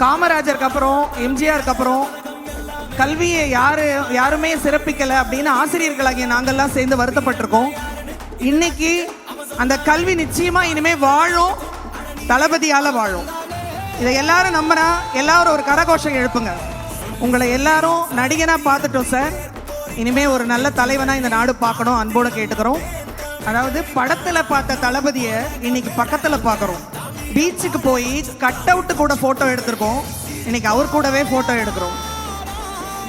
காமராஜருக்கு அப்புறம் எம்ஜிஆருக்கு அப்புறம் கல்வியை யாருமே சிறப்பிக்கலை அப்படின்னு ஆசிரியர்களாகிய நாங்கள்லாம் சேர்ந்து வருத்தப்பட்டிருக்கோம். இன்னைக்கு அந்த கல்வி நிச்சயமா இனிமே வாழும், தளபதியால வாழும். இதை எல்லாரும் நம்பினா எல்லாரும் ஒரு கரகோஷம் எழுப்புங்க. உங்களை எல்லாரும் நடிகனா பார்த்துட்டோம் சார், இனிமே ஒரு நல்ல தலைவனா இந்த நாடு பார்க்கணும், அன்போடு கேட்டுக்கிறோம். அதாவது படத்துல பார்த்த தளபதியை இன்னைக்கு பக்கத்துல பார்க்குறோம். பீச்சுக்கு போய் கட் அவுட்டு கூட போட்டோ எடுத்திருக்கோம், இன்னைக்கு அவர் கூடவே போட்டோ எடுக்கிறோம்.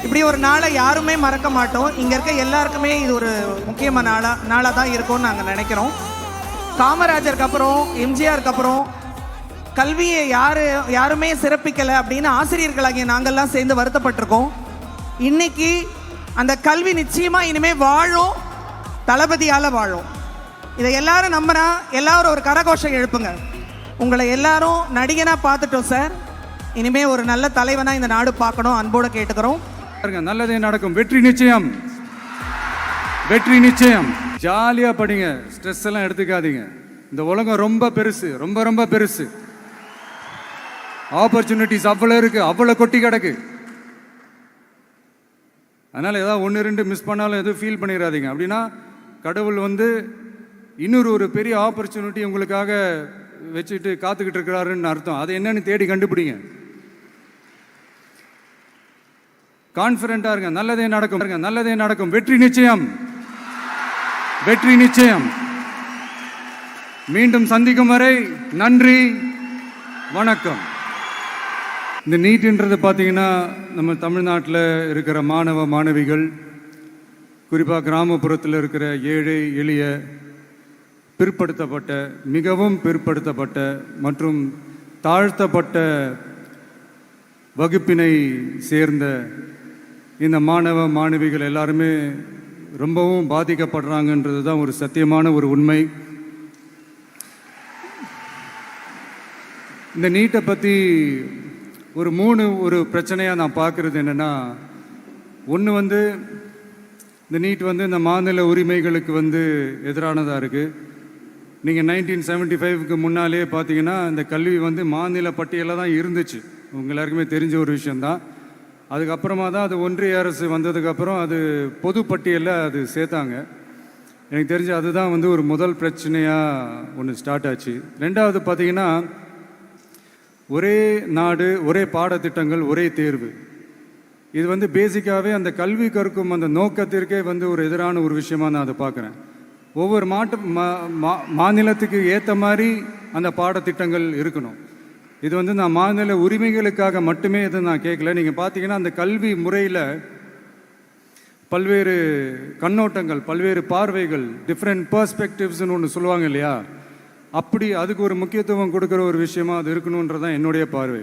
இப்படி ஒரு நாளை யாருமே மறக்க மாட்டோம். இங்க இருக்க எல்லாருக்குமே இது ஒரு முக்கியமான நாளாக தான் இருக்கும்னு நாங்கள் நினைக்கிறோம். காமராஜருக்கு அப்புறம் எம்ஜிஆருக்கு அப்புறம் கல்வியை யாருமே சிறப்பிக்கலை அப்படின்னு ஆசிரியர்களாகிய நாங்கள்லாம் சேர்ந்து வருத்தப்பட்டிருக்கோம். இன்னைக்கு அந்த கல்வி நிச்சயமா இனிமே வாழும், தளபதியால வாழும். இதை எல்லாரும் நம்பினா எல்லாரும் ஒரு கரகோஷம் எழுப்புங்க. உங்களை எல்லாரும் நடிகனா பார்த்துட்டோம் சார், இனிமே ஒரு நல்ல தலைவனா இந்த நாடு பார்க்கணும், அன்போடு கேட்டுக்கிறோம். நல்லதே நடக்கும். வெற்றி நிச்சயம், வெற்றி நிச்சயம். ஜாலியா படிங்க, ஸ்ட்ரெஸ் எல்லாம் எடுத்துக்காதீங்க. இந்த உலகம் ரொம்ப பெருசு, ரொம்ப ரொம்ப பெருசு. ஆப்பர்ச்சுனிட்டிஸ் அவ்வளோ இருக்கு, அவ்வளோ கொட்டி கிடக்கு. அதனால ஏதாவது ஒன்று ரெண்டு மிஸ் பண்ணாலும் எதுவும் ஃபீல் பண்ணிடாதீங்க. அப்படின்னா கடவுள் இன்னொரு ஒரு பெரிய ஆப்பர்ச்சுனிட்டி உங்களுக்காக வச்சுட்டு காத்துக்கிட்டு இருக்கிறாருன்னு அர்த்தம். அது என்னன்னு தேடி கண்டுபிடிங்க. கான்ஃபிடண்டா இருங்க, நல்லதே நடக்கும், நல்லதே நடக்கும். வெற்றி நிச்சயம், வெற்றி நிச்சயம். மீண்டும் சந்திக்கும் வரை நன்றி, வணக்கம். இந்த நீட்ன்றது பார்த்தீங்கன்னா நம்ம தமிழ்நாட்டில் இருக்கிற மாணவ மாணவிகள், குறிப்பாக கிராமப்புறத்தில் இருக்கிற ஏழை எளிய பிற்படுத்தப்பட்ட, மிகவும் பிற்படுத்தப்பட்ட மற்றும் தாழ்த்தப்பட்ட வகுப்பினை சேர்ந்த இந்த மாணவ மாணவிகள் எல்லாருமே ரொம்பவும் பாதிக்கப்படுறாங்கன்றது தான் ஒரு சத்தியமான ஒரு உண்மை. இந்த நீட்டை பற்றி ஒரு பிரச்சனையாக நான் பார்க்குறது என்னென்னா, ஒன்று இந்த நீட் இந்த மாநில உரிமைகளுக்கு எதிரானதாக இருக்குது. நீங்கள் 1975க்கு முன்னாலே பார்த்தீங்கன்னா இந்த கல்வி மாநில பட்டியலில் தான் இருந்துச்சு. உங்கள் எல்லாருக்குமே தெரிஞ்ச ஒரு விஷயந்தான். அதுக்கப்புறமா தான் அது ஒன்றிய அரசு வந்ததுக்கப்புறம் அது பொது பட்டியலில் அது சேர்த்தாங்க. எனக்கு தெரிஞ்சு அதுதான் ஒரு முதல் பிரச்சனையாக ஒன்று ஸ்டார்ட் ஆச்சு. ரெண்டாவது பார்த்தீங்கன்னா, ஒரே நாடு, ஒரே பாடத்திட்டங்கள், ஒரே தேர்வு. இது பேசிக்காகவே அந்த கல்வி கற்கும் அந்த நோக்கத்திற்கே ஒரு எதிரான ஒரு விஷயமா நான் அதை பார்க்குறேன். ஒவ்வொரு மாநிலத்துக்கு ஏற்ற மாதிரி அந்த பாடத்திட்டங்கள் இருக்கணும். இது நான் மாநில உரிமைகளுக்காக மட்டுமே இதை நான் கேட்கல. நீங்கள் பார்த்தீங்கன்னா அந்த கல்வி முறையில் பல்வேறு கண்ணோட்டங்கள், பல்வேறு பார்வைகள், டிஃப்ரெண்ட் பர்ஸ்பெக்டிவ்ஸ்னு ஒன்று சொல்லுவாங்க இல்லையா, அப்படி அதுக்கு ஒரு முக்கியத்துவம் கொடுக்குற ஒரு விஷயமா அது இருக்கணுன்றதான் என்னுடைய பார்வை.